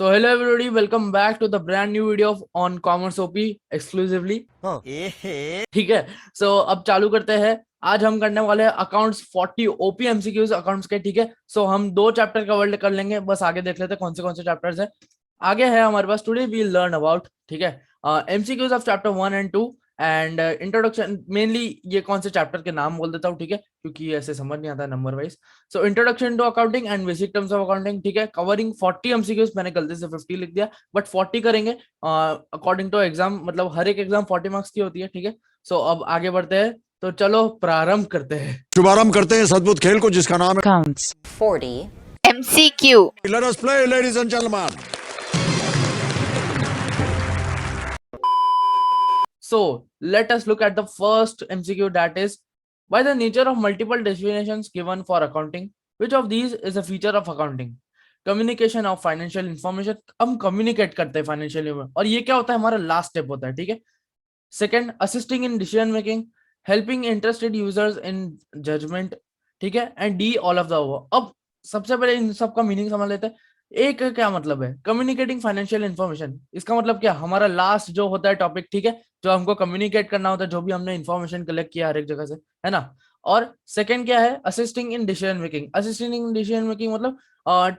So hello everybody, welcome back to the brand new video on Commerce OP exclusively. ठीक है. So अब चालू करते हैं. आज हम करने वाले हैं अकाउंट्स 40 ओपी एमसीक्यूज अकाउंट्स के. ठीक है. सो हम दो चैप्टर कवर कर लेंगे, बस आगे देख लेते हैं कौन से चैप्टर्स हैं. आगे है हमारे पास टुडे वी लर्न अबाउट. ठीक है. MCQs of chapter 1 and 2 and introduction. Mainly ये कौन से चैप्टर के नाम बोल देता हूँ. ठीक है, क्योंकि ऐसे समझ नहीं आता number wise. So introduction to accounting and basic terms of accounting. ठीक है, कवरिंग 40 एमसीक्यूज. मैंने गलती से 50 लिख दिया, बट 40 करेंगे अकॉर्डिंग टू एग्जाम. मतलब हर एक एग्जाम 40 मार्क्स की होती है. ठीक है. सो अब आगे बढ़ते हैं, तो चलो प्रारंभ करते हैं. शुभारंभ करते हैं इस अद्भुत खेल को जिसका नाम है Counts. 40 MCQ. Let us play, ladies and gentlemen. So let us look at the first MCQ, that is, by the nature of multiple definitions given for accounting, which of these is a feature of accounting? Communication of financial information. हम communicate करते हैं financial में, और ये क्या होता है, हमारा लास्ट स्टेप होता है. ठीक है. Second, assisting in decision making, helping interested users in judgement. ठीक है. And D all of the above. अब सबसे पहले इन सब का मीनिंग समझ लेते हैं. एक का क्या मतलब है, कम्युनिकेटिंग फाइनेंशियल इन्फॉर्मेशन. इसका मतलब क्या, हमारा लास्ट जो होता है टॉपिक. ठीक है, जो हमको कम्युनिकेट करना होता है, जो भी हमने इन्फॉर्मेशन कलेक्ट किया हर एक जगह से, है ना. और सेकंड क्या है, assisting in decision making. Assisting in decision making मतलब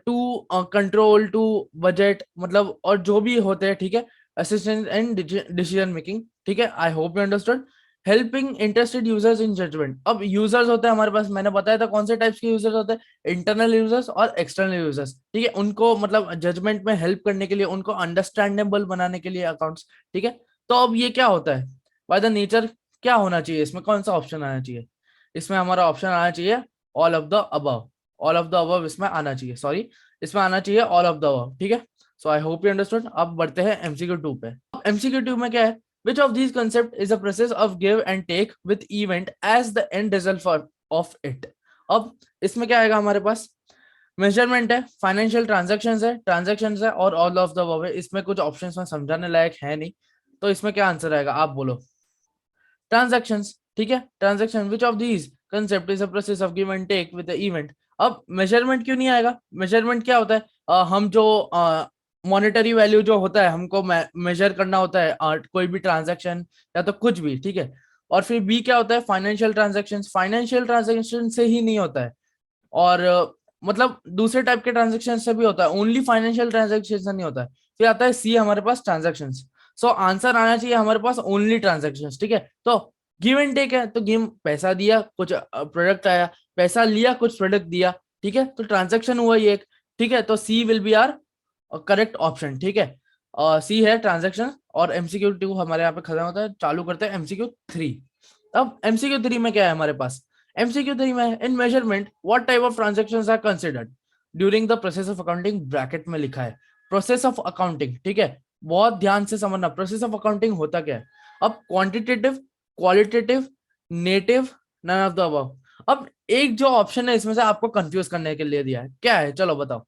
टू कंट्रोल, टू बजट, मतलब और जो भी होते हैं. ठीक है, असिस्टेंट इन डिसीजन मेकिंग. ठीक है, I hope you understood. Helping interested users in judgement. अब यूजर्स होते हैं हमारे पास, मैंने बताया था कौन से टाइप्स के यूजर्स होते हैं, इंटरनल यूजर्स और एक्सटर्नल यूजर्स. ठीक है, उनको मतलब जजमेंट में हेल्प करने के लिए, उनको अंडरस्टैंडेबल बनाने के लिए अकाउंट्स. ठीक है. तो अब ये क्या होता है, बाय द नेचर क्या होना चाहिए, इसमें कौन सा ऑप्शन आना चाहिए. इसमें हमारा ऑप्शन आना चाहिए all of the above. All of the above इसमें आना चाहिए, सॉरी, इसमें आना चाहिए ऑल ऑफ द अबव. ठीक है. So I hope you understood. अब बढ़ते हैं एमसीक्यू 2 पे. एमसीक्यू 2 में क्या है, which of these concept is a process of give and take with event as the end result of it. अब इसमें क्या आएगा हमारे पास, मेजरमेंट है, फाइनेंशियल ट्रांजैक्शंस है और ऑल ऑफ द अबव है. इसमें कुछ ऑप्शंस में समझाने लायक है नहीं, तो इसमें क्या आंसर आएगा, आप बोलो. ट्रांजैक्शंस. ठीक है, transaction. Which of these concept is a process of give and take with the event. अब मेजरमेंट क्यों नहीं आएगा, मेजरमेंट क्या होता है, हम जो मॉनेटरी वैल्यू जो होता है, हमको मेजर करना होता है कोई भी ट्रांजैक्शन या तो कुछ भी. ठीक है. और फिर बी क्या होता है, फाइनेंशियल ट्रांजैक्शंस. फाइनेंशियल ट्रांजैक्शन से ही नहीं होता है, और मतलब दूसरे टाइप के ट्रांजैक्शन से भी होता है, ओनली फाइनेंशियल ट्रांजैक्शन से नहीं होता है. फिर आता है सी हमारे पास, ट्रांजैक्शंस. सो आंसर आना चाहिए हमारे पास ओनली ट्रांजैक्शंस. ठीक है. तो गिव एंड टेक है, तो गिव पैसा दिया, कुछ प्रोडक्ट आया, पैसा लिया, कुछ प्रोडक्ट दिया. ठीक है, तो ट्रांजैक्शन हुआ ये एक. ठीक है, तो C will be our correct option. ठीक है, सी है ट्रांजैक्शन. और एमसीक्यू 2 हमारे यहाँ पे खत्म होता है. चालू करते हैं एमसीक्यू 3. अब एमसीक्यू 3 में क्या है हमारे पास, एमसीक्यू 3 में in measurement what type of transactions are considered during the process of accounting. Bracket में लिखा है प्रोसेस ऑफ अकाउंटिंग. ठीक है, बहुत ध्यान से समझना, प्रोसेस ऑफ अकाउंटिंग होता क्या है. अब quantitative, qualitative, native, none of the above. अब एक जो ऑप्शन है इसमें से आपको कंफ्यूज करने के लिए दिया है, क्या है, चलो बताओ.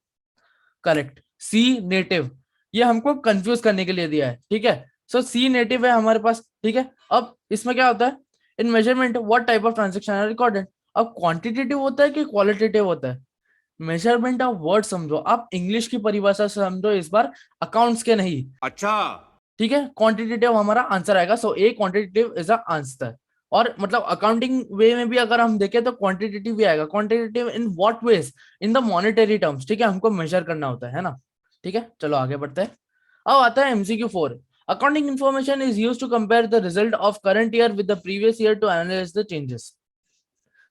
करेक्ट, सी नेटिव. ये हमको कंफ्यूज करने के लिए दिया है. ठीक है. सो सी नेटिव है हमारे पास. ठीक है. अब इसमें क्या होता है, in measurement what type of transaction are recorded. अब क्वांटिटेटिव होता है कि क्वालिटेटिव होता है. मेजरमेंट ऑफ वर्ड समझो, आप इंग्लिश की परिभाषा समझो इस बार, अकाउंट्स के नहीं. अच्छा. ठीक है, क्वांटिटेटिव हमारा आंसर आएगा. सो ए क्वांटिटेटिव इज द आंसर. और मतलब अकाउंटिंग वे में भी अगर हम देखें तो क्वांटिटेटिव भी आएगा. Quantitative in what ways, in the monetary terms. ठीक है, हमको मेजर करना होता है ना. ठीक है, चलो आगे बढ़ते हैं. अब आता है MCQ 4. Accounting information is used to compare the result of current year with the previous year to analyse the changes.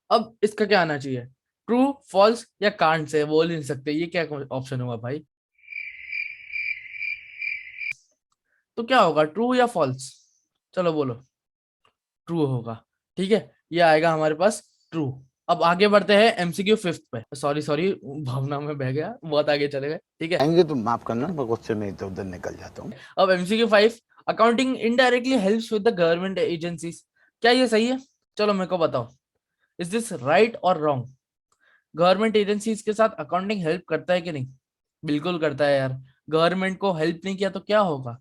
अब इसका क्या आना चाहिए, ट्रू, फॉल्स या कांट से बोल नहीं सकते, ये क्या ऑप्शन हुआ भाई. तो क्या होगा, ट्रू या फॉल्स, चलो बोलो. ट्रू होगा. ठीक है, ये आएगा हमारे पास ट्रू. अब आगे बढ़ते हैं एमसीक्यू 5 पे. सॉरी भावना में बह गया, बहुत आगे चले गए. ठीक है, आएंगे तो माफ करना, मैं गुस्से में इधर उधर निकल जाता हूँ. अब MCQ 5. Accounting indirectly helps with the government agencies. क्या ये सही है, चलो मेरे को बताओ, इज दिस राइट और रॉन्ग. गवर्नमेंट एजेंसीज के साथ अकाउंटिंग हेल्प करता है कि नहीं, बिल्कुल करता है यार. गवर्नमेंट को हेल्प नहीं किया तो क्या होगा,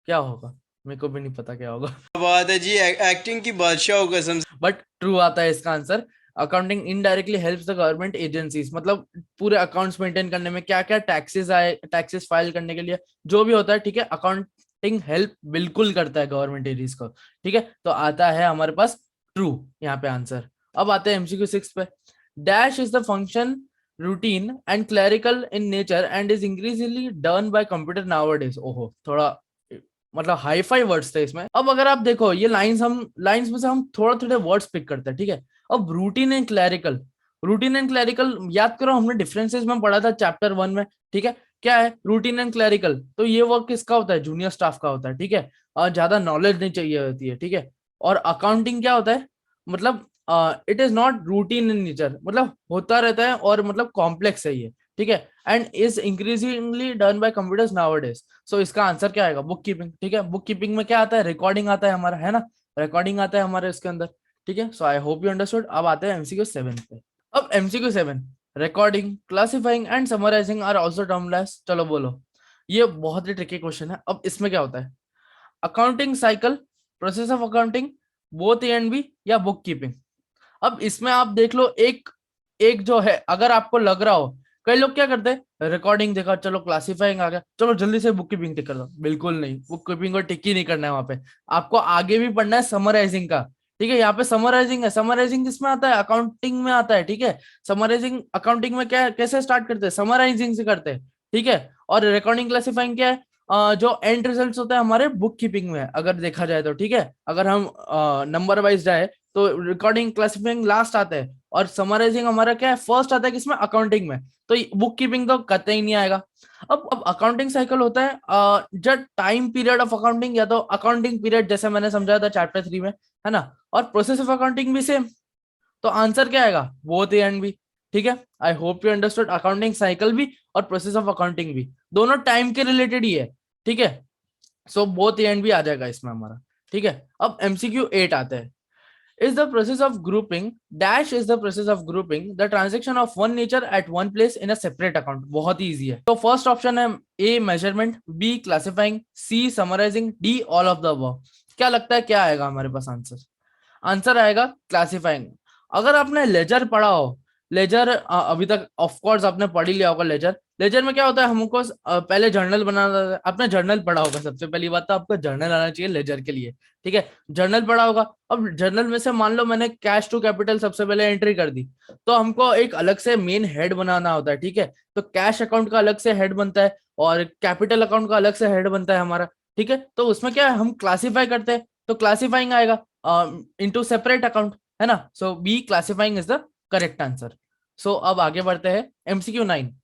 क्या होगा, मेरे को भी नहीं पता क्या होगा. बात है जी, एक्टिंग की बादशाह हो कसम से. बट ट्रू आता है इसका answer. Accounting indirectly helps the government agencies, मतलब पूरे अकाउंट्स मेंटेन करने में, क्या क्या टैक्सेस आए, टैक्सेस फाइल करने के लिए जो भी होता है, ठीक है, अकाउंटिंग हेल्प बिल्कुल करता है गवर्नमेंट एजेंसीज को, ठीक है। तो आता है हमारे पास ट्रू यहाँ पे आंसर। अब आते हैं एमसीक्यू 6 पे। Dash is the function routine and clerical in nature and is increasingly done by computer nowadays। ओहो, थोड़ा मतलब हाई फाई वर्ड्स थे इसमें। अब अगर आप देखो ये लाइंस में से हम थोड़ा थोड़े वर्ड्स पिक करते हैं, ठीक है। अब routine and clerical, routine and clerical याद करो, हमने डिफरेंसेस में पढ़ा था चैप्टर 1 में, ठीक है। क्या है रूटीन एंड क्लैरिकल? तो ये वर्क किसका होता है? जूनियर स्टाफ का होता है, ठीक है। और ज्यादा नॉलेज नहीं चाहिए होती है, ठीक है। और अकाउंटिंग क्या होता है? मतलब it is not routine in nature, मतलब होता रहता है और मतलब कॉम्प्लेक्स है ये, ठीक है। And is increasingly done by computers nowadays. So इसका आंसर क्या आएगा? बुक कीपिंग, ठीक है। बुक कीपिंग में क्या आता है? रिकॉर्डिंग आता है हमारा, है ना, रिकॉर्डिंग आता है हमारे इसके अंदर, ठीक है। So I hope you understood. अब आते हैं एमसीक्यू 7 पे। अब MCQ 7, recording, classifying and summarising are also termed as, चलो बोलो, ये बहुत ही ट्रिकी क्वेश्चन है। अब इसमें क्या होता है? Accounting cycle, process of accounting, both A and B, या बुक कीपिंग। अब इसमें आप देख लो, एक एक जो है, अगर आपको लग रहा हो, कई लोग क्या करते हैं, रिकॉर्डिंग देखा, चलो क्लासिफाइंग आ गया, चलो जल्दी से बुक कीपिंग टिक कर दो। बिल्कुल नहीं, बुक कीपिंग को टिक ही नहीं करना है वहां पे। आपको आगे भी पढ़ना है समराइजिंग का, ठीक है। यहाँ पे समराइजिंग है। समराइजिंग किसमें आता है? अकाउंटिंग में आता है, ठीक है। समराइजिंग अकाउंटिंग में क्या, कैसे स्टार्ट करते हैं? समराइजिंग से करते हैं, ठीक है। और रिकॉर्डिंग क्लासिफाइंग क्या है? जो एंड रिजल्ट्स होते हैं हमारे बुक कीपिंग में, अगर देखा जाए तो, ठीक है। अगर हम नंबर वाइज जाए तो रिकॉर्डिंग क्लासिफाइंग लास्ट आता है, और समराइजिंग हमारा क्या है? फर्स्ट आता है, किसमें? अकाउंटिंग में। तो बुक कीपिंग तो कतई ही नहीं आएगा। अब अकाउंटिंग साइकिल होता है जब टाइम पीरियड ऑफ अकाउंटिंग, या तो अकाउंटिंग पीरियड, जैसे मैंने समझाया था चैप्टर 3 में, है ना। और प्रोसेस ऑफ अकाउंटिंग भी सेम। तो आंसर क्या आएगा? बोथ ए एंड बी, ठीक है। I hope you understood. Accounting cycle भी और प्रोसेस ऑफ अकाउंटिंग भी दोनों टाइम के रिलेटेड ही है, ठीक है। So both A and B आ जाएगा इसमें हमारा, ठीक है। अब एमसीक्यू 8 आते हैं। is the process of grouping, dash is the process of grouping the transaction of one nature at one place in a separate account। बहुत ही easy है। तो फर्स्ट ऑप्शन है A measurement, B classifying, C summarizing, D all of the above। क्या लगता है क्या आएगा हमारे पास आंसर? आंसर आएगा क्लासिफाइंग। अगर आपने लेजर पढ़ा हो, लेजर अभी तक ऑफ कोर्स आपने पढ़ ही लिया होगा लेजर। लेजर में क्या होता है? हमको पहले जर्नल बनाना, आपने जर्नल पढ़ा होगा, सबसे पहली बात तो आपको जर्नल आना चाहिए लेजर के लिए, ठीक है। जर्नल पढ़ा होगा। अब जर्नल में से मान लो मैंने कैश टू कैपिटल सबसे पहले एंट्री कर दी, तो हमको एक अलग से मेन हेड बनाना होता है, ठीक है। तो कैश अकाउंट का अलग से हेड बनता है, और कैपिटल अकाउंट का अलग से हेड बनता है हमारा, ठीक है। तो उसमें क्या है? हम क्लासीफाई करते हैं, तो क्लासीफाइंग आएगा इनटू सेपरेट अकाउंट, है ना। So B classifying is the correct answer. So अब आगे बढ़ते हैं MCQ 9।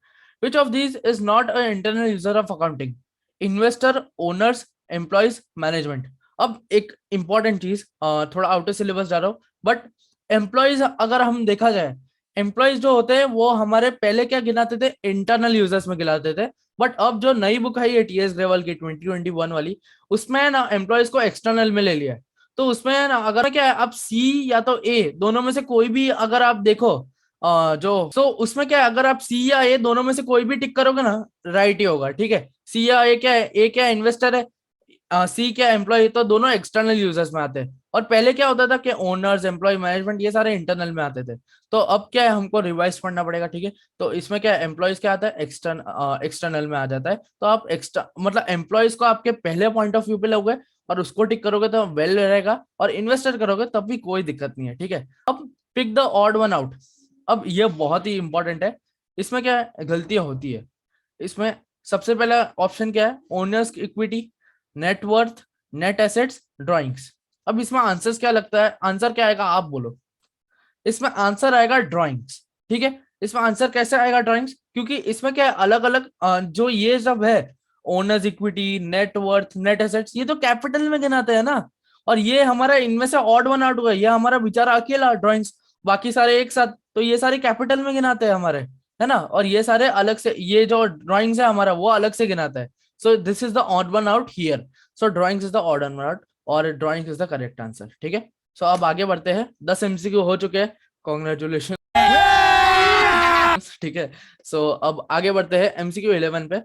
Which of these is not an internal user of accounting? Investor, owners, employees, management। अब एक इंपॉर्टेंट चीज, थोड़ा आउट ऑफ सिलेबस जा रहा हूं, बट एम्प्लॉयज अगर हम देखा जाए, एम्प्लॉयज जो होते हैं वो हमारे पहले क्या गिनाते थे? इंटरनल यूजर्स में गिनाते थे। बट अब जो नई बुक आई है टीएस ग्रेवल की 2021 वाली, उसमें है ना एम्प्लॉयज को एक्सटर्नल में ले लिया है। तो उसमें है ना, अगर क्या है, अब सी या तो ए, दोनों में से कोई भी अगर आप देखो, उसमें क्या है, अगर आप सी या ए दोनों में से कोई भी टिक करोगे ना, राइट ही होगा, ठीक है। सी या ए क्या है? ए क्या इन्वेस्टर है, सी क्या एम्प्लॉय, तो दोनों एक्सटर्नल यूजर्स में आते हैं। और पहले क्या होता था कि ओनर्स, एम्प्लॉय, मैनेजमेंट, ये सारे इंटरनल में आते थे। तो अब क्या है, हमको रिवाइज पढ़ना पड़ेगा, ठीक है। तो इसमें क्या है, एम्प्लॉयज क्या आता है? एक्सटर्नल में आ जाता है। तो आप मतलब एम्प्लॉयज को आपके पहले पॉइंट ऑफ व्यू पे लोगे और उसको टिक करोगे तो वेल रहेगा, और इन्वेस्टर करोगे तब भी कोई दिक्कत नहीं है, ठीक है। अब pick the odd one out. अब ये बहुत ही इंपॉर्टेंट है। इसमें क्या है, गलतियां होती है इसमें। सबसे पहला ऑप्शन क्या है? Owners equity, net worth, net assets, drawings. अब इसमें आंसर्स क्या लगता है? आंसर क्या आएगा आप बोलो? इसमें आंसर आएगा ड्राइंग्स, ठीक है। इसमें आंसर कैसे आएगा ड्राइंग्स? क्योंकि इसमें क्या है, अलग अलग जो ये सब है, owners equity, net worth, net assets, ये तो कैपिटल में गिनाते हैं ना। और ये हमारा इनमें से ऑड वन आउट हुआ, ये हमारा बेचारा अकेला ड्राइंग्स, बाकी सारे एक साथ, तो ये सारे कैपिटल में गिनाते हैं हमारे, है ना। और ये सारे अलग से, ये जो ड्राइंग्स है हमारा वो अलग से गिनाता है। So this is the odd one out here. So drawings is the odd one out, और drawings is the correct answer, ठीक है। सो अब आगे बढ़ते हैं। 10 एमसीक्यू हो चुके हैं, कॉन्ग्रेचुलेशन, ठीक है। सो अब आगे बढ़ते हैं एमसीक्यू 11 पे।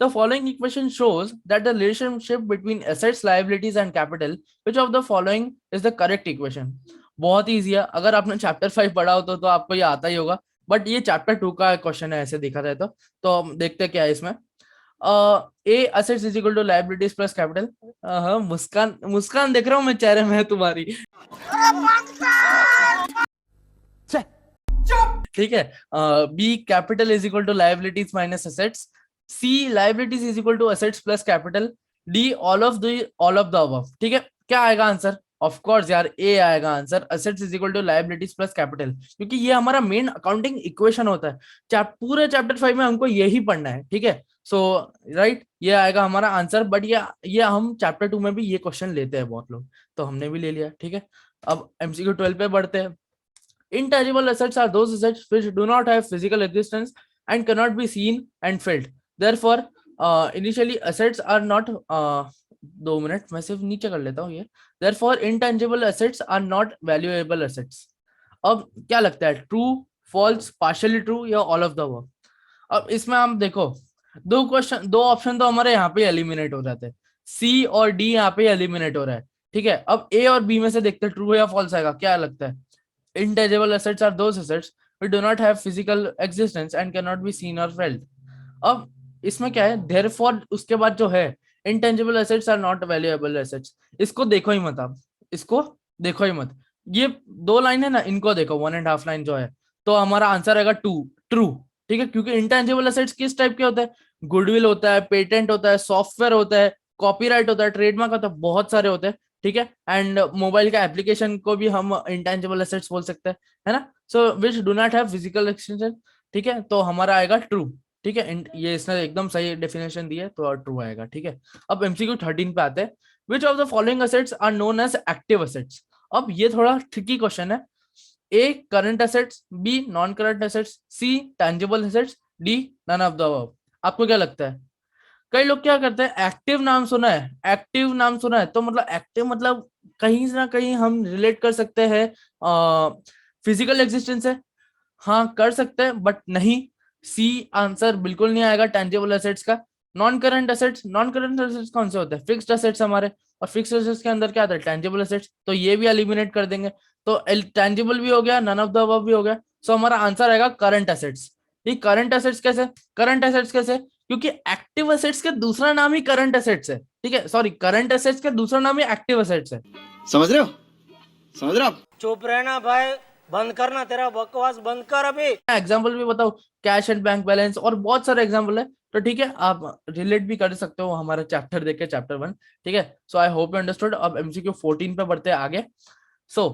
The following equation shows that the relationship between assets, liabilities, and capital, which of the following is the correct equation? बहुत ईजी है, अगर आपने चैप्टर 5 पढ़ा हो तो आपको ये आता ही होगा, बट ये चैप्टर 2 का क्वेश्चन है ऐसे देखा जाए तो हम देखते हैं क्या है इसमें। A assets is equal to liabilities plus capital. हाँ, मुस्कान मुस्कान देख रहा हूँ मैं चेहरे में तुम्हारी। ठीक है। B capital is equal to liabilities minus assets. C liabilities is equal to assets plus capital. D all of the above. ठीक है, क्या आएगा आंसर? ऑफ कोर्स यार ए आएगा answer, assets is equal to liabilities plus capital, क्योंकि ये हमारा main accounting equation होता है। पूरे चैप्टर 5 में हमको यही पढ़ना है। ठीक है, सो राइट, ये आएगा हमारा आंसर। बट ये हम चैप्टर 2 में भी ये क्वेश्चन लेते हैं बहुत लोग, तो हमने भी ले लिया। ठीक है, अब एमसीक्यू 12 पे बढ़ते हैं। Intangible assets are those assets which do not have physical existence and cannot be seen and felt. Therefore, initially assets are not 2 minute मैं सिर्फ नीचे कर लेता हूँ ये। Therefore, intangible assets are not valuable assets. अब क्या लगता है, ट्रू, फॉल्स, पार्शियली ट्रू या ऑल ऑफ द अबव? अब इसमें आप देखो, दो ऑप्शन तो हमारे यहाँ पे एलिमिनेट हो जाते हैं, सी और डी यहाँ पे एलिमिनेट हो रहा है। ठीक है, अब ए और बी में से देखते हैं ट्रू या फॉल्स आएगा, क्या लगता है? Intangible assets are those assets which do not have physical existence and cannot be seen or felt. अब इसमें क्या है, therefore उसके बाद जो है intangible assets are not valuable assets, इसको देखो ही मत, आप इसको देखो ही मत। ये 2 लाइन है ना, इनको देखो, 1.5 लाइन जो है, तो हमारा आंसर आएगा ट्रू। ठीक है, क्योंकि इंटेंजिबल एसेट्स किस टाइप के होते हैं? गुडविल होता है, पेटेंट होता है, सॉफ्टवेयर होता है, कॉपीराइट होता है, ट्रेडमार्क होता है, बहुत सारे होते हैं। ठीक है, एंड मोबाइल का एप्लीकेशन को भी हम इंटेंजिबल एसेट्स बोल सकते हैं, है ना। So which do not have physical extension. ठीक है, तो हमारा आएगा ट्रू। ठीक है, ये इसने एकदम सही डेफिनेशन दी है, तो ट्रू आएगा। ठीक है, अब एमसीक्यू 13 पे आते हैं। Which of the following assets are known as active assets? अब ये थोड़ा ट्रिकी क्वेश्चन है। A current assets, B non current assets, C tangible assets, D none of the above. आपको क्या लगता है? कई लोग क्या करते हैं, एक्टिव नाम सुना है, एक्टिव नाम सुना है तो मतलब एक्टिव मतलब कहीं ना कहीं हम रिलेट कर सकते हैं फिजिकल एग्जिस्टेंस है। हाँ कर सकते हैं, बट नहीं, सी आंसर बिल्कुल नहीं आएगा टैंजिबल एसेट्स का। नॉन करंट एसेट्स कौन से होते हैं? फिक्स्ड एसेट्स हमारे, और फिक्स्ड एसेट्स के अंदर क्या आता है? टैंजिबल एसेट्स, तो ये भी एलिमिनेट कर देंगे, तो टैंजिबल भी हो गया, नन ऑफ द अबव भी हो गया। सो हमारा आंसर आएगा करंट एसेट्स। ठीक, करंट एसेट्स कैसे? करंट एसेट्स कैसे? क्योंकि एक्टिव एसेट्स के दूसरा नाम ही करंट एसेट्स है। ठीक है, सॉरी, करंट एसेट्स के दूसरा नाम ही एक्टिव एसेट्स है। समझ रहे हो? समझ रहे हो आप? चुप रहना भाई, बंद करना, तेरा बकवास बंद कर अभी। एग्जाम्पल भी बताओ, कैश एंड बैंक बैलेंस, और बहुत सारे एग्जाम्पल है। तो ठीक है, आप रिलेट भी कर सकते हो हमारा चैप्टर देख के, चैप्टर 1। ठीक है, so I hope you understood. अब एमसीक्यू 14 पे बढ़ते हैं आगे। सो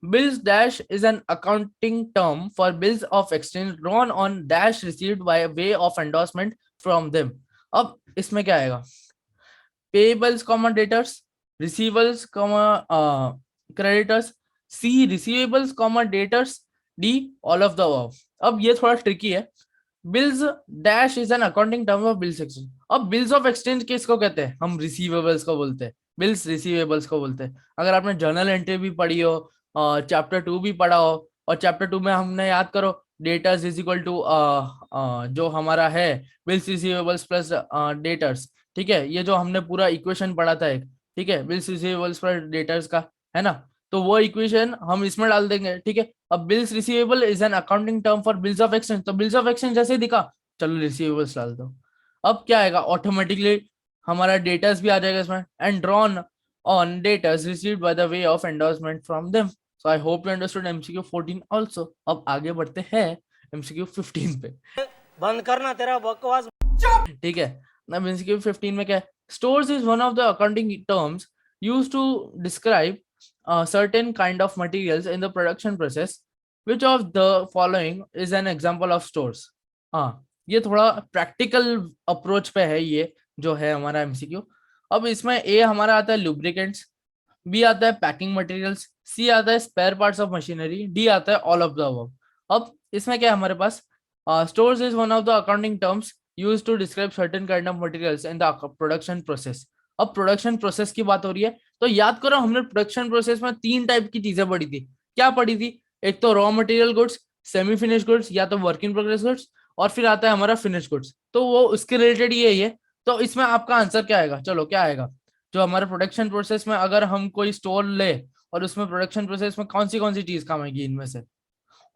bills dash is an accounting term for bills of exchange drawn on dash received by way of endorsement from them. अब इसमें क्या आएगा? payables comma debtors, receivables comma creditors, C receivables comma debtors, D all of the above. अब ये थोड़ा tricky है। Bills dash is an accounting term of bills exchange. अब bills of exchange किसको कहते हैं? हम रिसीवेबल्स को बोलते हैं, बिल्स रिसीवेबल्स को बोलते हैं। अगर आपने जर्नल एंट्री भी पढ़ी हो, चैप्टर 2 भी पढ़ा हो, और चैप्टर 2 में हमने याद करो डेटर्स इज इक्वल टू जो हमारा है बिल्स रिसीवेबल्स प्लस डेटर्स। ठीक है, ये जो हमने पूरा इक्वेशन पढ़ा था एक, ठीक है, बिल्स रिसीवेबल्स प्लस डेटर्स का, है ना, तो वो इक्वेशन हम इसमें डाल देंगे। ठीक है, अब bills receivable is an accounting term for bills of exchange, तो बिल्स ऑफ एक्सचेंज जैसे दिखा, चलो रिसीवेबल्स डाल दो। अब क्या आएगा? ऑटोमेटिकली हमारा डेटर्स भी आ जाएगा इसमें, and drawn on debtors received by the way of endorsement from them. So I hope you understood MCQ 14 also. अब आगे बढ़ते हैं एमसीक्यू 15 पे। बंद करना, तेरा बकवास। ठीक है, अब एमसीक्यू 15 में क्या है? Stores is one of the accounting terms used to describe certain kind of materials in the production process. Which of the following is an example of stores? हाँ, ये थोड़ा प्रैक्टिकल अप्रोच पे है ये जो है हमारा एमसीक्यू। अब इसमें ए हमारा आता है लुब्रिकेंट्स, बी आता है पैकिंग मटेरियल्स, सी आता है spare parts of machinery, D आता है ऑल ऑफ द अबव। अब इसमें क्या है हमारे पास? Stores is one of the accounting terms used to describe certain kind of materials in the production process. अब प्रोडक्शन प्रोसेस की बात हो रही है, तो याद करो हमने प्रोडक्शन प्रोसेस में 3 टाइप की चीजें पढ़ी थी। क्या पढ़ी थी? एक तो raw material goods, semi finish goods या तो वर्क इन प्रोग्रेस गुड्स, और फिर आता है हमारा फिनिश गुड्स, तो वो उसके रिलेटेड ये है। तो इसमें आपका आंसर क्या आएगा? चलो क्या आएगा? जो हमारे प्रोडक्शन प्रोसेस में अगर हम कोई स्टोर ले और उसमें प्रोडक्शन प्रोसेस में कौन सी चीज काम आएगी इनमें से?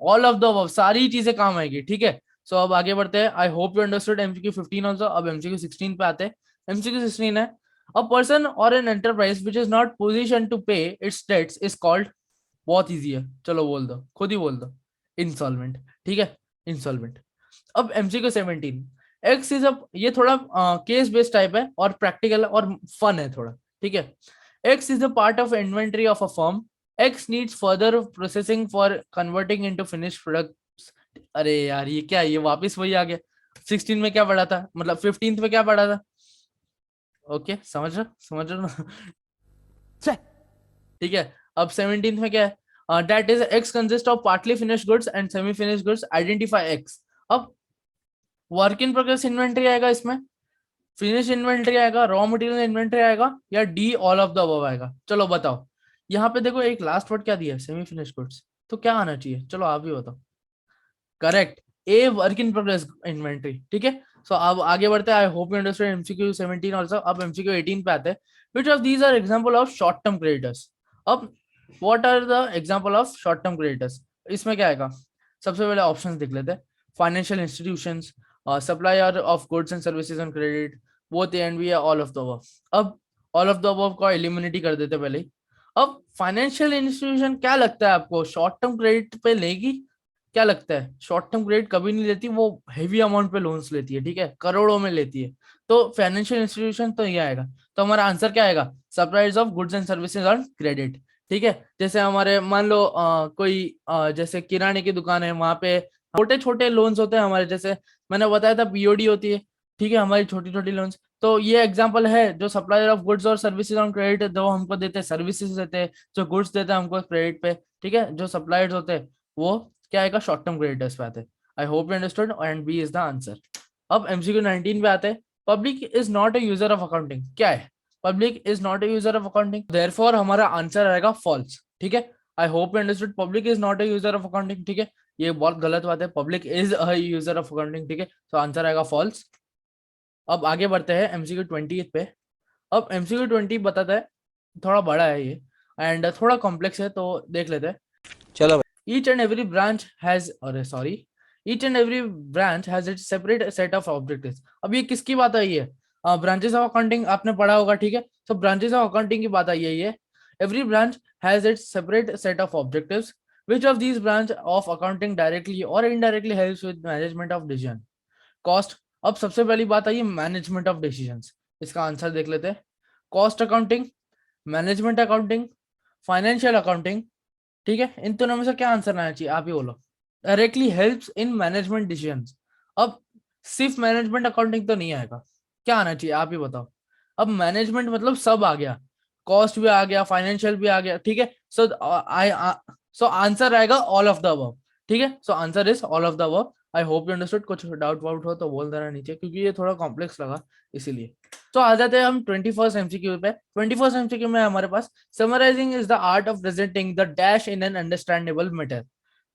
ऑल ऑफ द अबव, सारी चीजें काम आएगी, ठीक है। सो अब आगे बढ़ते हैं। I hope you understood MCQ 15 also. अब एमसीक्यू 16 पे आते हैं। एमसीक्यू 16 है, a person or an enterprise which is not position to pay its debts is called, बहुत इजी है, चलो बोल दो, खुद ही बोल दो, इंसॉल्वेंट, ठीक है, इंसॉल्वेंट। अब एमसीक्यू 17, एक्स इज अ, ये थोड़ा केस बेस्ड टाइप है और प्रैक्टिकल और फन है थोड़ा, ठीक है। X is a part of inventory of a firm, x needs further processing for converting into finished products. अरे यार ये क्या है, ये वापस वही आ गया। 16 में क्या पढ़ा था, मतलब 15th में क्या पढ़ा था? ओके, समझ रहे ना? ठीक है। अब 17th में क्या है? That is x consist of partly finished goods and semi finished goods, identify x. अब वर्क इन प्रोग्रेस इन्वेंटरी आएगा इसमें, फिनिश इन्वेंटरी आएगा, रॉ मटेरियल इन्वेंटरी आएगा, या D all of the above आएगा? चलो बताओ। यहाँ पे देखो एक लास्ट वर्ड क्या दिया है, सेमी फिनिश गुड्स, तो क्या आना चाहिए? चलो आप भी बताओ। Correct, A work in progress inventory, ठीक है। सो अब आगे बढ़ते हैं। I hope you understand MCQ 17 also. अब एमसीक्यू 18 पे आते हैं। Which of these are example of short term creditors? अब what are the example of short term creditors? इसमें क्या आएगा? सबसे पहले ऑप्शंस देख लेते हैं। Financial institutions, supplier of goods and services on credit, both A and B, all of the above. अब ऑल ऑफ द अबव को एलिमिनेट ही कर देते पहले ही। अब फाइनेंशियल इंस्टीट्यूशन क्या लगता है आपको शॉर्ट टर्म क्रेडिट पे लेगी? क्या लगता है? शॉर्ट टर्म क्रेडिट कभी नहीं लेती, वो हेवी अमाउंट पे लोन्स लेती है, ठीक है, करोड़ों में लेती है। तो फाइनेंशियल इंस्टीट्यूशन तो ये आएगा। तो हमारा आंसर क्या आएगा? Suppliers of goods and services on credit, ठीक है। जैसे हमारे मान लो कोई जैसे किराने की दुकान है, वहां पे छोटे छोटे लोन्स होते हैं हमारे, जैसे मैंने बताया था पीओडी होती है, ठीक है, हमारी छोटी छोटी लोन्स। तो ये एग्जांपल है जो सप्लायर ऑफ गुड्स और सर्विसेज ऑन क्रेडिट, जो हमको देते हैं सर्विसेज देते हैं, जो गुड्स देते हैं हमको क्रेडिट पे, ठीक है, जो सप्लायर्स होते हैं वो क्या आएगा? शॉर्ट टर्म क्रेडिटर्स पे आते हैं। I hope you understood and B is the answer. अब एमसीक्यू 19 पे आते हैं। Public is not a user of accounting, क्या है? Public is not a user of accounting, therefore हमारा आंसर आएगा फॉल्स, ठीक है। I hope you understood public is not a user of accounting, ठीक है, ये बहुत गलत बात है, public is a user of accounting, ठीक है, तो आंसर आएगा फॉल्स। अब आगे बढ़ते हैं एमसीक्यू 20 पे। अब एमसीक्यू 20 बताता है, थोड़ा बड़ा है ये एंड थोड़ा कॉम्प्लेक्स है, तो देख लेते हैं। चलो each and every branch has each and every branch has its separate set of objectives। अब ये किसकी बात आई है? ब्रांचेस ऑफ अकाउंटिंग आपने पढ़ा होगा, ठीक है, तो ब्रांचेस ऑफ अकाउंटिंग की बात आई है ये। Every branch has its separate set of objectives, which of these branch of accounting directly or indirectly helps with management of decision? Cost. अब सबसे पहली बात आई मैनेजमेंट ऑफ डिसीजंस, इसका आंसर देख लेते हैं। Cost accounting, management accounting, financial accounting, ठीक है, इन दोनों में से क्या आंसर आना चाहिए? आप ही बोलो। Directly helps in management decisions. अब सिर्फ मैनेजमेंट अकाउंटिंग तो नहीं आएगा, क्या आना चाहिए? आप ही बताओ। अब मैनेजमेंट मतलब सब आ गया, कॉस्ट भी आ गया, फाइनेंशियल भी आ गया, ठीक है। सो आंसर आएगा ऑल ऑफ द अबव, ठीक है, so answer is all of the above. I hope you understood. कुछ डाउट वाउट हो तो बोल देना नीचे, क्योंकि ये थोड़ा कॉम्प्लेक्स लगा इसीलिए। तो आ जाते हैं हम 21st एमसीक्यू पे। 21st एमसीक्यू में हमारे पास summarising is the art of presenting the dash in an understandable matter,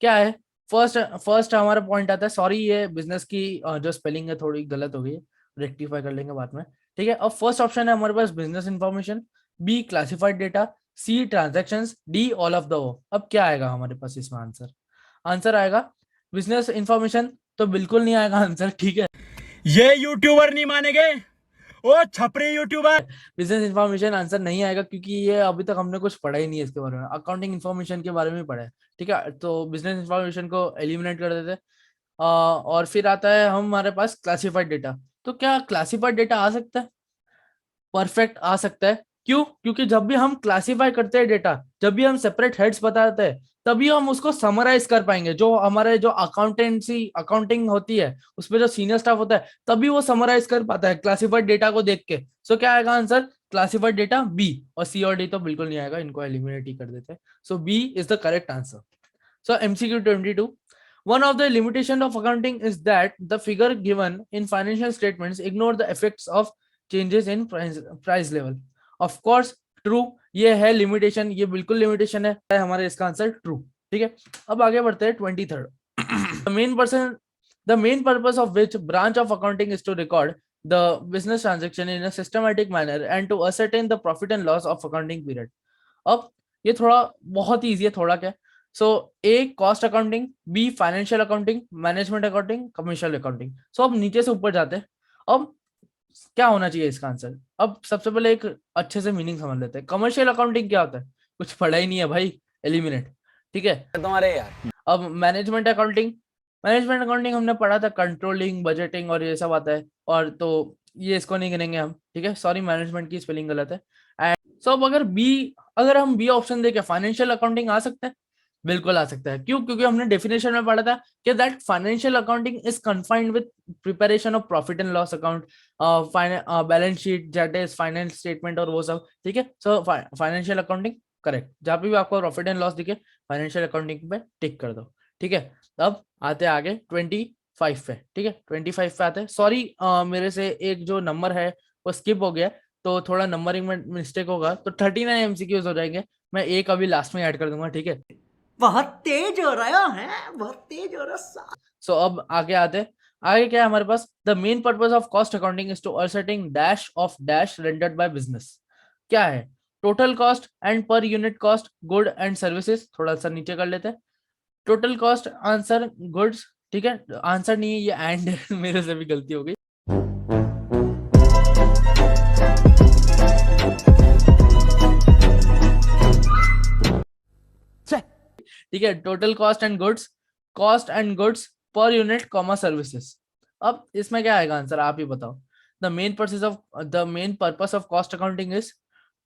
क्या है? फर्स्ट हमारा पॉइंट आता है, सॉरी ये बिजनेस की जो स्पेलिंग है थोड़ी गलत हो गई है, रेक्टिफाई कर लेंगे बाद में, ठीक है। अब फर्स्ट ऑप्शन है हमारे पास business information, B classified data, C transactions, D all of the above. अब क्या आएगा हमारे पास इसमें आंसर? आंसर आएगा बिजनेस इंफॉर्मेशन, तो बिल्कुल नहीं आएगा आंसर, ठीक है, ये यूट्यूबर नहीं मानेंगे, ओ छपरी यूट्यूबर। बिजनेस इंफॉर्मेशन आंसर नहीं आएगा, क्योंकि ये अभी तक हमने कुछ पढ़ा ही नहीं है इसके बारे में, अकाउंटिंग इंफॉर्मेशन के बारे में पढ़ा है, ठीक है, तो बिजनेस इंफॉर्मेशन को एलिमिनेट कर देते हैं। और फिर आता है हमारे पास क्लासिफाइड डेटा। तो क्या क्लासिफाइड डेटा आ सकता है? परफेक्ट आ सकता है। क्यों? क्योंकि जब भी हम क्लासिफाई करते हैं डेटा, जब भी हम सेपरेट हेड्स बताते हैं, तभी हम उसको समराइज कर पाएंगे। जो हमारे जो अकाउंटिंग होती है उसमें जो सीनियर स्टाफ होता है, तभी वो समराइज कर पाता है क्लासिफाइड डेटा को देख के। सो क्या आएगा आंसर? क्लासिफाइड डेटा बी, और सी और डी तो बिल्कुल नहीं आएगा, इनको एलिमिनेट ही कर देते हैं। So B is the correct answer. So MCQ 22, one of the limitation of accounting is that the figure given in financial statements ignore the effects of changes in price level। of course true, ये है limitation, ये बिल्कुल limitation है हमारे, इसका answer true, ठीक है। अब आगे बढ़ते हैं 23rd। the main purpose of which branch of accounting is to record the business transaction in a systematic manner and to ascertain the profit and loss of accounting period। अब ये थोड़ा बहुत ईजी है, थोड़ा क्या। So A cost accounting, B financial accounting, management accounting, commercial accounting. So अब नीचे से ऊपर जाते हैं। अब क्या होना चाहिए इसका आंसर? अब सबसे पहले एक अच्छे से मीनिंग समझ लेते हैं। कमर्शियल अकाउंटिंग क्या होता है? कुछ पढ़ा ही नहीं है भाई, एलिमिनेट। ठीक है, तुम्हारे यार। अब मैनेजमेंट अकाउंटिंग, मैनेजमेंट अकाउंटिंग हमने पढ़ा था, कंट्रोलिंग, बजटिंग और ये सब आता है, और तो ये इसको नहीं गिनेंगे हम। ठीक है, सॉरी मैनेजमेंट की स्पेलिंग गलत है। एंड सो अब अगर हम बी ऑप्शन देके फाइनेंशियल अकाउंटिंग आ सकते हैं, बिल्कुल आ सकता है। क्यों? क्योंकि हमने डेफिनेशन में पढ़ा था कि that financial accounting is confined with preparation of profit and loss account, balance sheet, that is finance statement और वो सब। ठीक है, सो फाइनेंशियल अकाउंटिंग करेक्ट। जहाँ पे भी आपको प्रॉफिट एंड लॉस दिखे, फाइनेंशियल अकाउंटिंग पे टिक कर दो। ठीक है, अब आते हैं आगे 25 पे। ठीक है, 25 पे आते हैं। सॉरी मेरे से एक जो नंबर है वो स्किप हो गया, तो थोड़ा नंबरिंग में मिस्टेक होगा, तो 39 एमसीक्यूज हो जाएंगे। मैं एक अभी लास्ट में ऐड कर दूंगा। ठीक है, बहुत तेज हो रहा है, बहुत तेज हो रहा। सो अब आगे आते हैं। आगे क्या है हमारे पास? The main purpose of cost accounting is to ascertain dash of dash rendered by business. क्या है? Total cost and per unit cost good and services. थोड़ा सा नीचे कर लेते हैं। Total cost answer goods. ठीक है, आंसर नहीं है ये, एंड मेरे से भी गलती हो गई। ठीक है, total cost and goods per unit comma services. अब इसमें क्या आएगा आंसर? आप ही बताओ। The main purpose of cost accounting is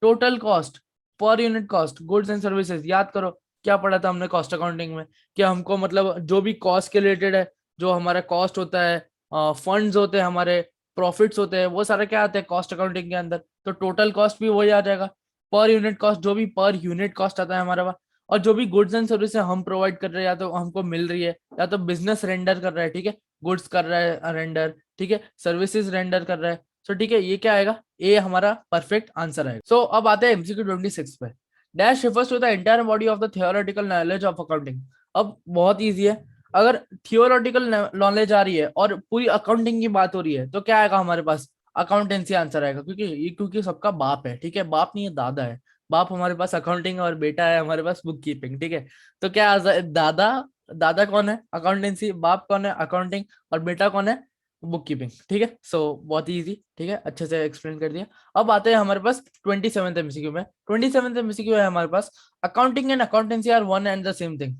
total cost per unit cost goods and services. याद करो क्या पढ़ा था हमने कॉस्ट अकाउंटिंग में, कि हमको मतलब जो भी कॉस्ट के रिलेटेड है, जो हमारा कॉस्ट होता है, फंड्स होते हैं हमारे, प्रॉफिट्स होते हैं, वो सारा क्या आता है कॉस्ट अकाउंटिंग के अंदर। तो टोटल कॉस्ट भी वही आ जाएगा, पर यूनिट कॉस्ट, जो भी पर यूनिट कॉस्ट आता है हमारा पास, और जो भी गुड्स एंड सर्विस हम प्रोवाइड कर रहे हैं, या तो हमको मिल रही है, या तो बिजनेस रेंडर कर रहा है। ठीक है, गुड्स कर रहा है रेंडर, ठीक है, सर्विसेज रेंडर कर रहा है। सो ठीक है, ये क्या आएगा? ए हमारा परफेक्ट आंसर आएगा। सो अब आते हैं एमसीक्यू 26 पे। Dash refers to the entire body of the theoretical knowledge of accounting. अब बहुत इजी है, अगर थियोरेटिकल नॉलेज आ रही है और पूरी अकाउंटिंग की बात हो रही है, तो क्या आएगा हमारे पास? अकाउंटेंसी आंसर आएगा, क्योंकि सबका बाप है। ठीक है, बाप नहीं है, दादा है। बाप हमारे पास अकाउंटिंग और बेटा है हमारे पास बुक कीपिंग। ठीक है, तो क्या दादा, दादा कौन है? अकाउंटेंसी। बाप कौन है? अकाउंटिंग। और बेटा कौन है? Book keeping. ठीक है, सो बहुत इजी। ठीक है, अच्छे से एक्सप्लेन कर दिया। अब आते हैं हमारे पास 27th एमसीक्यू में। 27th एमसीक्यू है हमारे पास, accounting and accountancy are one and the same thing.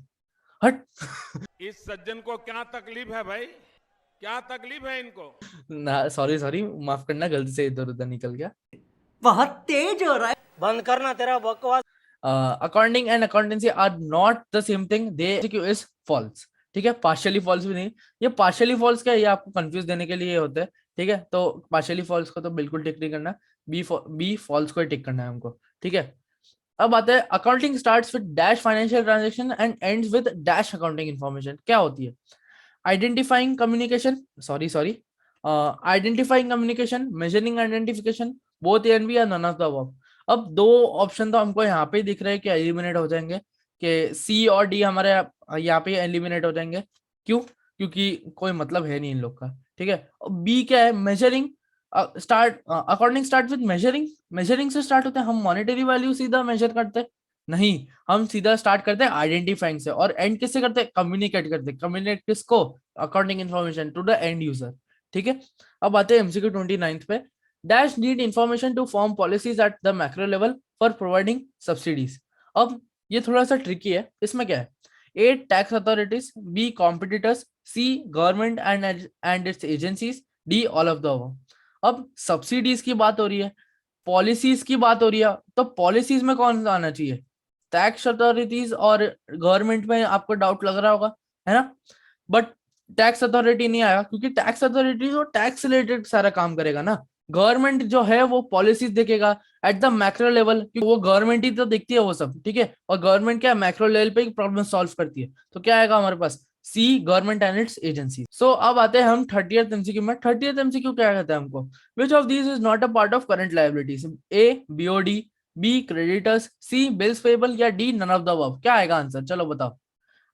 हट इस सज्जन को क्या तकलीफ है भाई, क्या तकलीफ है इनको? ना, सॉरी सॉरी, माफ करना, गलती से इधर उधर निकल गया। बहुत तेज हो रहा है। बंद करना तेरा बकवास। Accounting and accountancy are not the same thing, they is false. ठीक है, पार्शियली फॉल्स भी नहीं। ये पार्शियली फॉल्स क्या है? ये आपको कंफ्यूज देने के लिए होता है। ठीक है, तो पार्शियली फॉल्स को तो बिल्कुल टिक नहीं करना, बी फॉल्स को ही टिक करना है हमको। ठीक है, अब आते हैं accounting starts with dash financial transaction and ends with dash accounting information. क्या होती है? Identifying communication, sorry identifying communication, measuring identification, both A and B या नन ऑफ द अबव। अब दो ऑप्शन तो हमको यहाँ पे दिख रहे हैं कि एलिमिनेट हो जाएंगे, कि सी और डी हमारे यहाँ पे एलिमिनेट हो जाएंगे। क्यों? क्योंकि कोई मतलब है नहीं इन लोग का। ठीक है, बी क्या है? Measuring according start with measuring. Measuring से स्टार्ट होते हैं, हम मॉनेटरी वैल्यू सीधा मेजर करते हैं नहीं, हम सीधा स्टार्ट करते हैं आइडेंटिफाइंग से, और एंड किससे करते हैं? कम्युनिकेट करते हैं। कम्युनिकेट किसको? Accounting information to the end user. ठीक है, अब आते हैं एमसीक्यू 29 पे। Dash need information to form policies at the macro level for providing subsidies. अब ये थोड़ा सा ट्रिकी है। इसमें क्या है? A tax authorities, B competitors, C government and its agencies, D all of the above. अब सब्सिडीज की बात हो रही है, पॉलिसीज की बात हो रही है, तो पॉलिसीज में कौन सा आना चाहिए? टैक्स अथॉरिटीज और गवर्नमेंट में आपको डाउट लग रहा होगा, है ना? बट टैक्स अथॉरिटी नहीं आएगा, क्योंकि टैक्स अथॉरिटी तो टैक्स रिलेटेड सारा काम करेगा ना। गवर्नमेंट जो है वो पॉलिसीज देखेगा एट द मैक्रो लेवल, क्योंकि वो गवर्नमेंट ही तो देखती है वो सब। ठीक है, और गवर्नमेंट क्या मैक्रो लेवल पे प्रॉब्लम सॉल्व करती है। तो क्या आएगा हमारे पास? सी गवर्नमेंट एंड इट्स एजेंसी। सो अब आते हैं हम 30th एमसीक्यू में। 30th एमसीक्यू क्या कहता है हमको? Which of these is not a part of current liabilities? A BOD, B creditors, C bills payable, या D none of the above. क्या आएगा आंसर? चलो बताओ।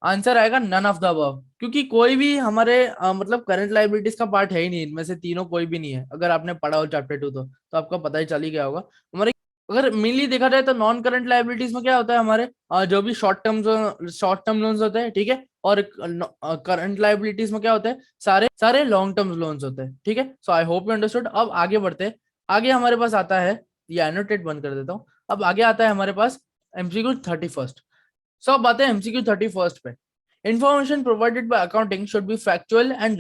आंसर आएगा नन ऑफ द अबव, क्योंकि कोई भी हमारे मतलब करंट लायबिलिटीज का पार्ट है ही नहीं। इनमें से तीनों कोई भी नहीं है। अगर आपने पढ़ा हो चैप्टर 2 तो आपको पता ही चल ही गया होगा। हमारे अगर मेनली देखा जाए तो नॉन करंट लाइबिलिटीज में क्या होता है हमारे जो भी शॉर्ट टर्म लोन्स होते हैं, ठीक है, और करंट लाइबिलिटीज में क्या होता है, सारे सारे लॉन्ग टर्म लोन्स होते हैं, ठीक है। So I hope you understood. अब आगे बढ़ते हैं। आगे हमारे पास आता है, ये एनोटेट बंद कर देता हूँ। अब आगे आता है हमारे पास एमसीक्यू 31st। सो अब आते हैं एमसीक्यू 31st पे। Information provided by accounting should be factual and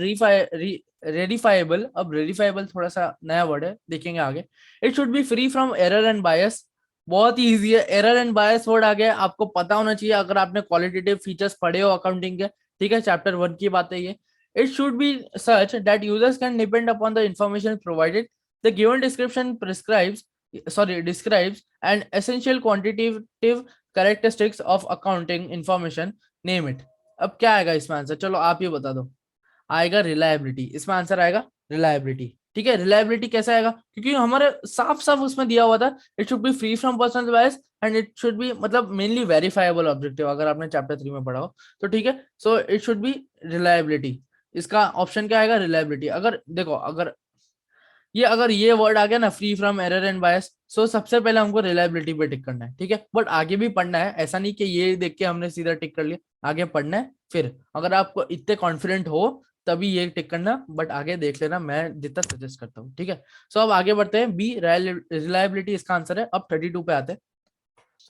verifiable. अब रेडिफाइबल थोड़ा सा नया वर्ड है, देखेंगे आगे। It should be free from error and bias. बहुत ही इजी है, एरर एंड बायस वर्ड आ गया, आपको पता होना चाहिए अगर आपने क्वालिटेटिव फीचर्स पढ़े हो अकाउंटिंग के, ठीक है, चैप्टर 1 की बात है ये। It should B such that users can depend upon the information provided. The given description describes an essential quantitative characteristics of accounting information, name it। अब क्या आएगा इसमें आंसर, चलो आप ये बता दो। आएगा रिलायबिलिटी, इसमें आंसर आएगा रिलायबिलिटी, ठीक है। रिलायबिलिटी कैसे आएगा, क्योंकि हमारे साफ साफ उसमें दिया हुआ था it should be free from personal bias and it should B, मतलब मेनली वेरीफाइबल ऑब्जेक्टिव, अगर आपने चैप्टर 3 में पढ़ा हो तो, ठीक है। So it should B reliability. इसका ऑप्शन क्या आएगा, रिलायबिलिटी। अगर देखो, अगर ये वर्ड आ गया ना, free from error and bias, so सबसे पहले हमको रिलायबिलिटी पे टिक करना है, ठीक है। बट आगे भी पढ़ना है, ऐसा नहीं कि ये देख के हमने सीधा टिक कर लिया, आगे पढ़ना है। फिर अगर आपको इतने कॉन्फिडेंट हो तभी ये टिक करना, बट आगे देख लेना, मैं जितना सजेस्ट करता हूँ, ठीक है। सो अब आगे बढ़ते हैं, बी रिलायबिलिटी इसका आंसर है। अब 32 पे आते हैं।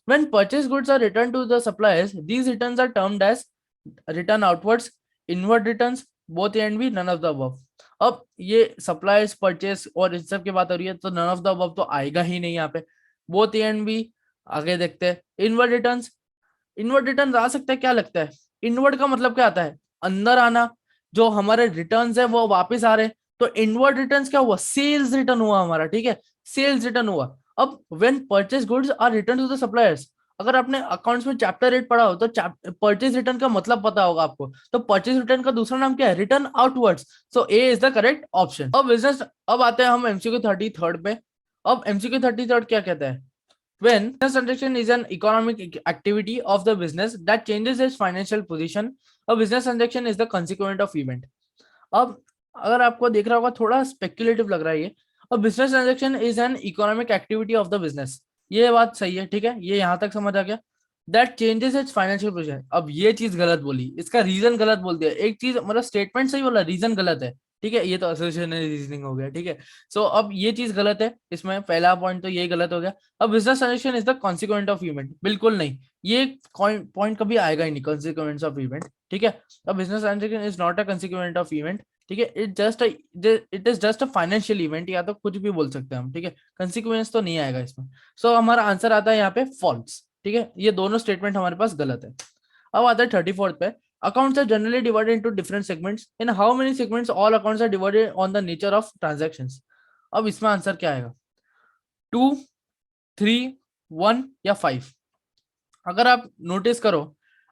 When purchased goods are returned to the suppliers, these returns are termed as return outwards, inward returns, both A and B, none of the above। अब ये सप्लायर्स, परचेस और इस सब की बात हो रही है, तो नन ऑफ द अबव तो आएगा ही नहीं यहाँ पे, बोथ ए एंड बी। आगे देखते हैं इनवर्ड रिटर्न्स। इनवर्ड रिटर्न आ सकता है, क्या लगता है, इनवर्ड का मतलब क्या आता है, अंदर आना। जो हमारे रिटर्न्स है वो वापस आ रहे, तो इनवर्ड रिटर्न्स क्या हुआ, सेल्स रिटर्न हुआ हमारा, ठीक है, सेल्स रिटर्न हुआ। अब when purchase goods are return to the suppliers, अगर आपने अकाउंट्स में चैप्टर 8 पढ़ा हो तो परचेज रिटर्न का मतलब पता होगा आपको, तो परचेज रिटर्न का दूसरा नाम क्या है, return outwards. So A is the correct option. अब आते हैं हम एमसीक्यू 33rd पे। अब एमसीक्यू 33rd क्या कहता है, when business transaction is an economic activity of the business that changes its financial position, a business transaction is the consequent of event। अब अगर आपको देख रहा होगा थोड़ा स्पेक्युलेटिव लग रहा है ये, a business transaction is an economic activity of the business, ये बात सही है, ठीक है, ये यहां तक समझ आ गया। That changes it's financial position, अब ये चीज गलत बोली, इसका रीजन गलत बोल दिया, एक चीज मतलब स्टेटमेंट सही बोला, रीजन गलत है, ठीक है, ये तो एसोसिएशन रीजनिंग हो गया, ठीक है। सो अब ये चीज गलत है, इसमें पहला पॉइंट तो ये गलत हो गया। अब business transaction is the consequent of event, बिल्कुल नहीं, ये पॉइंट कभी आएगा ही नहीं, कॉन्सिक्वेंस ऑफ इवेंट, ठीक है। अब business transaction is not a consequent of event, ठीक है, it is just a financial event, या तो कुछ भी बोल सकते हैं हम, ठीक है, कंसिक्वेंस तो नहीं आएगा इसमें। सो हमारा आंसर आता है यहाँ पे फॉल्स, ठीक है, ये दोनों स्टेटमेंट हमारे पास गलत है। अब आता है 34th पे। Accounts are generally divided into different segments. In how many segments all accounts are divided on the nature of transactions? अब इसमें आंसर क्या आएगा, 2, 3, 1 या 5। अगर आप नोटिस करो,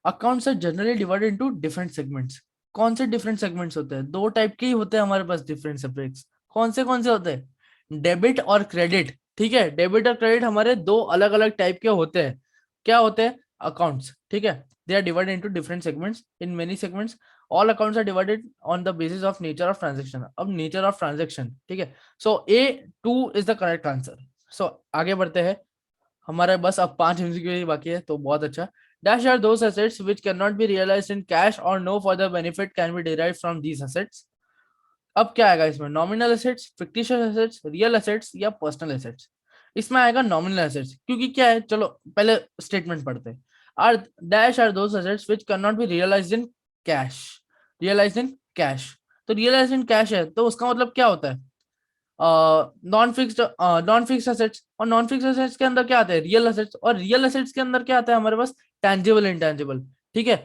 accounts are generally divided into different segments. कौन से डिफरेंट सेगमेंट्स होते हैं, दो टाइप के ही होते हैं हमारे पास डिफरेंट सेपरेट्स। कौन से होते हैं, डेबिट और क्रेडिट, ठीक है, डेबिट और क्रेडिट हमारे दो अलग अलग टाइप के होते हैं। क्या होते हैं, अकाउंट्स, ठीक है, they are divided into different segments. In many segments all accounts are divided on the basis of nature of transaction। अब nature of transaction, ठीक है, so A2 is the correct answer। so आगे बढ़ते हैं, हमारे बस अब 5 MCQ ही बाकी है, तो बहुत अच्छा। Dash are those assets which cannot be realized in cash or no further benefit can be derived from these assets। अब क्या आएगा इसमें, nominal assets, fictitious assets, real assets या पर्सनल एसेट्स। इसमें आएगा नॉमिनल एसेट्स, क्योंकि क्या है, चलो पहले स्टेटमेंट पढ़ते हैं। are dash are those assets which cannot be realized in cash, realized in cash। तो realized in cash है, तो उसका मतलब क्या होता है, नॉन फिक्स्ड एसेट्स, और नॉन फिक्स्ड एसेट्स के अंदर क्या आता है, रियल एसेट्स, और रियल एसेट्स के अंदर क्या आता है हमारे पास, टैंजिबल इंटैंजिबल, ठीक है।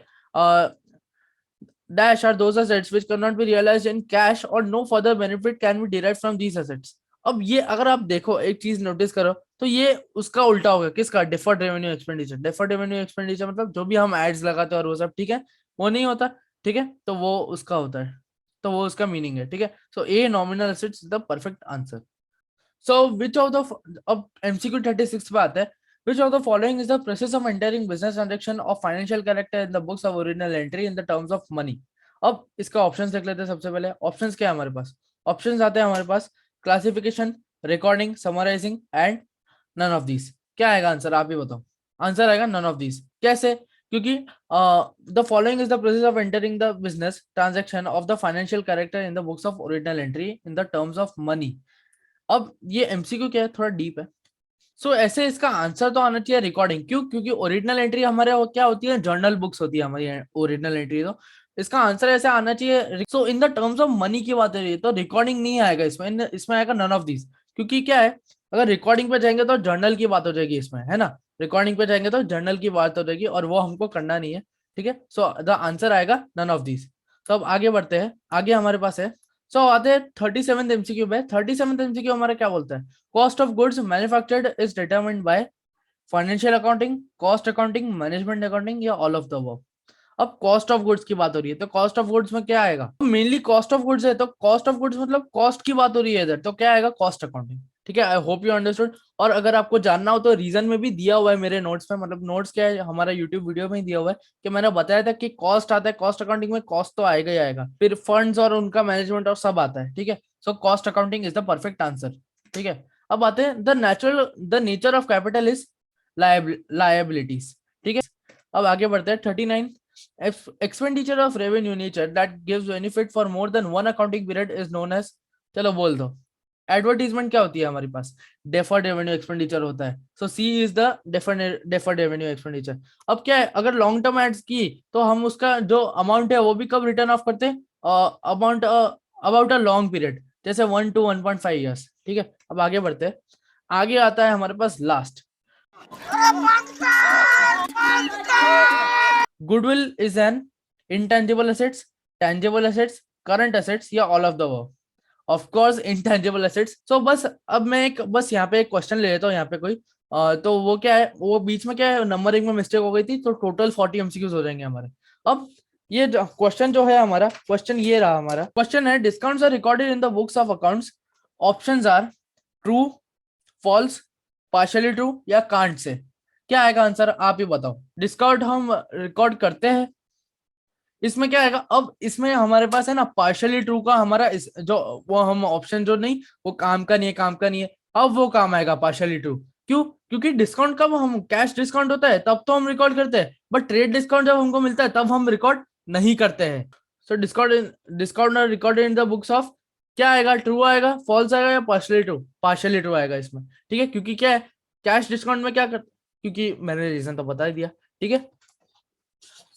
dash are those assets which cannot be realized in cash or no further benefit can be derived from these assets। अब ये अगर आप देखो, एक चीज नोटिस करो, तो ये उसका उल्टा होगा, किसका, deferred revenue expenditure. Deferred revenue expenditure मतलब जो भी हम एड्स लगाते हैं और वो सब, ठीक है, वो नहीं होता, ठीक है, तो वो उसका होता है, तो वो उसका मीनिंग है, ठीक है। So A nominal assets is the perfect answer. So which of the, अब एमसीक्यू 36 पे आता है, which of the following is the process of entering business transaction of financial character in the books of original entry in the terms of money। अब इसका options देख लेते हैं। सबसे पहले ऑप्शंस क्या है हमारे पास, ऑप्शंस आते हैं हमारे पास, classification, recording, summarising and none of these. क्या आएगा आंसर, आप ही बताओ। आंसर आएगा नन ऑफ दीज। कैसे? क्योंकि the following is the process of entering the business transaction of the financial character in the books of original entry in the terms of money. अब ये MCQ क्या है, थोड़ा डीप है। सो ऐसे इसका आंसर तो आना चाहिए रिकॉर्डिंग। क्यों? क्योंकि ओरिजिनल एंट्री हमारे वो क्या होती है, जर्नल बुक्स होती है हमारी ओरिजिनल एंट्री। तो इसका आंसर ऐसे आना चाहिए। So in the terms of money की बात हो रही है तो रिकॉर्डिंग नहीं आएगा इसमें, इसमें आएगा नन ऑफ दिस। क्योंकि क्या है, अगर रिकॉर्डिंग पे जाएंगे तो जर्नल की बात हो जाएगी इसमें, है ना। रिकॉर्डिंग पे जाएंगे तो जर्नल की बात हो जाएगी और वो हमको करना नहीं है, ठीक है। सो द आंसर आएगा नन ऑफ दिस। तो अब आगे बढ़ते हैं। आगे हमारे पास है, सो आते हैं 37th एमसीक्यू पे। 37th एमसीक्यू हमारा क्या बोलता है, cost of goods manufactured is determined by financial accounting, cost accounting, management accounting या ऑल ऑफ द अबव। अब कॉस्ट ऑफ गुड्स की बात हो रही है तो कॉस्ट ऑफ गुड्स में क्या आएगा, मेनली कॉस्ट ऑफ गुड्स है तो कॉस्ट ऑफ गुड्स मतलब कॉस्ट की बात हो रही है इधर, तो क्या आएगा, कॉस्ट अकाउंटिंग। ठीक है, आई होप यू अंडरस्टूड। और अगर आपको जानना हो तो रीजन में भी दिया हुआ है मेरे नोट्स में, मतलब नोट्स क्या है, हमारा यूट्यूब वीडियो में ही दिया हुआ है कि मैंने बताया था कि कॉस्ट आता है, कॉस्ट अकाउंटिंग में कॉस्ट तो आएगा ही आएगा, फिर फंड्स और उनका मैनेजमेंट और सब आता है, ठीक है। So cost accounting is the perfect answer, ठीक है। अब आते हैं the nature of capital is liabilities, ठीक है। अब आगे बढ़ते हैं 39। Expenditure of revenue nature that gives benefit for more than one accounting period is known as, चलो बोल दो। एडवर्टीजमेंट क्या होती है हमारे पास, डेफर्ड रेवेन्यू एक्सपेंडिचर होता है। So C is the deferred revenue expenditure. अब क्या है, अगर लॉन्ग टर्म एड्स की तो हम उसका जो अमाउंट है वो भी कब रिटर्न ऑफ करते हैं, amount about a long period, जैसे 1 to 1.5 ईयर्स, ठीक है। अब आगे बढ़ते हैं। आगे आता है हमारे पास last, goodwill is an intangible assets, tangible assets, current assets या all of the above. Of course intangible assets. So बस अब मैं बस यहाँ पे एक क्वेश्चन ले लेता हूँ यहाँ पे कोई, तो वो क्या है, वो बीच में क्या है, नंबरिंग में मिस्टेक हो गई थी तो टोटल 40 एमसीक्यूज हो जाएंगे हमारे। अब ये क्वेश्चन जो है हमारा, क्वेश्चन ये रहा हमारा क्वेश्चन है, discounts are recorded in the books of accounts, options are true, false, partially true या कांट से। क्या आएगा आंसर, आप ही बताओ। डिस्काउंट हम रिकॉर्ड करते हैं, इसमें क्या आएगा, अब इसमें हमारे पास है ना पार्शियली ट्रू का हमारा इस जो वो हम ऑप्शन जो नहीं, वो काम का नहीं है, काम का नहीं है, अब वो काम आएगा पार्शियली ट्रू। क्यों? क्योंकि डिस्काउंट कब हम कैश डिस्काउंट होता है तब तो हम रिकॉर्ड करते हैं, बट ट्रेड डिस्काउंट जब हमको मिलता है तब हम रिकॉर्ड नहीं करते हैं। So discount recorded in the books of, क्या आएगा, ट्रू आएगा, फॉल्स आएगा या पार्शियली ट्रू, पार्शियली ट्रू आएगा इसमें, ठीक है। क्योंकि क्या है, कैश डिस्काउंट में क्या कर, क्योंकि मैंने रीजन तो बता ही दिया, ठीक है।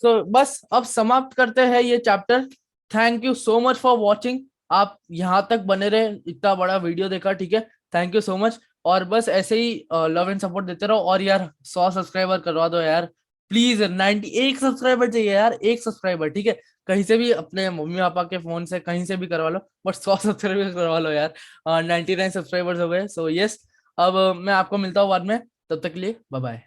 सो बस अब समाप्त करते हैं ये chapter. Thank you so much for watching. आप यहाँ तक बने रहे, इतना बड़ा वीडियो देखा, ठीक है, थैंक यू सो मच। और बस ऐसे ही लव एंड सपोर्ट देते रहो। और यार 100 सब्सक्राइबर करवा दो यार प्लीज। 91 सब्सक्राइबर चाहिए यार, एक सब्सक्राइबर, ठीक है। कहीं से भी अपने मम्मी पापा के फोन से कहीं से भी करवा लो, बट 100 सब्सक्राइबर करवा लो यार। 99 सब्सक्राइबर्स हो गए। सो यस, अब मैं आपको मिलता हूँ बाद में, तब तक के लिए बाय बाय।